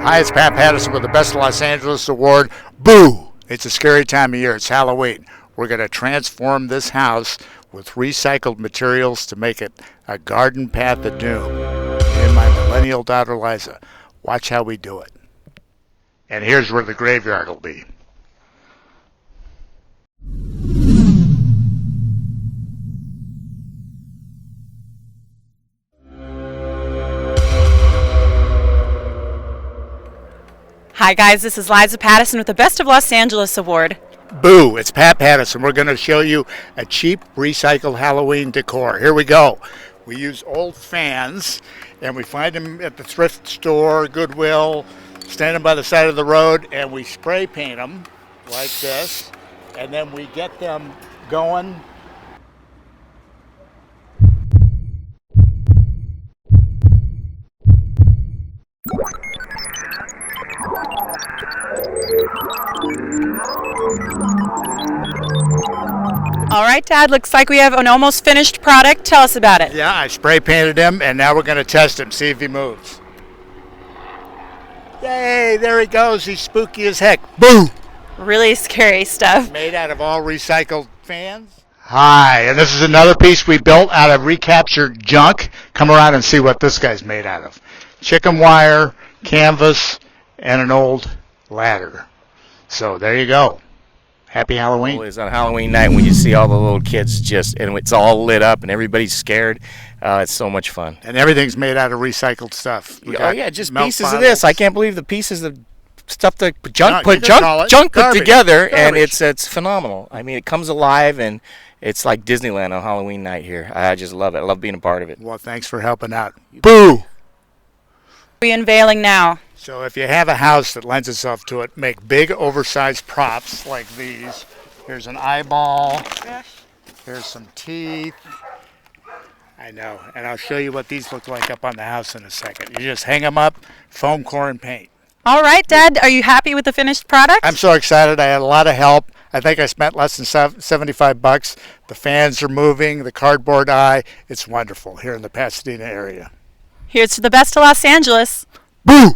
Hi, it's Pat Pattison with the Best of Los Angeles Award. Boo! It's a scary time of year. It's Halloween. We're going to transform this house with recycled materials to make it a garden path of doom. Me and my millennial daughter Liza. Watch how we do it. And here's where the graveyard will be. Hi guys, this is Liza Pattison with the Best of Los Angeles Award. Boo, it's Pat Pattison. We're going to show you a cheap recycled Halloween decor. Here we go. We use old fans and we find them at the thrift store, Goodwill, standing by the side of the road, and we spray paint them like this, and then we get them going. All right, Dad, looks like we have an almost finished product. Tell us about it. Yeah, I spray painted him, and now we're going to test him, see if he moves. Yay, there he goes. He's spooky as heck. Boo! Really scary stuff. Made out of all recycled fans. Hi, and this is another piece we built out of recaptured junk. Come around and see what this guy's made out of. Chicken wire, canvas, and an old ladder. So there you go. Happy Halloween. It's on Halloween night when you see all the little kids and it's all lit up and everybody's scared. It's so much fun. And everything's made out of recycled stuff. Oh yeah, just pieces bottles. of this. I can't believe the pieces of stuff that junk put Garbage. together, and Garbage. it's phenomenal. I mean, it comes alive and it's like Disneyland on Halloween night here. I just love it. I love being a part of it. Well, thanks for helping out. Boo! We're unveiling now. So if you have a house that lends itself to it, make big oversized props like these. Here's an eyeball. Here's some teeth. I know. And I'll show you what these look like up on the house in a second. You just hang them up, foam core and paint. All right, Dad, are you happy with the finished product? I'm so excited. I had a lot of help. I think I spent less than $75. The fans are moving, the cardboard eye. It's wonderful here in the Pasadena area. Here's to the Best of Los Angeles. Boo!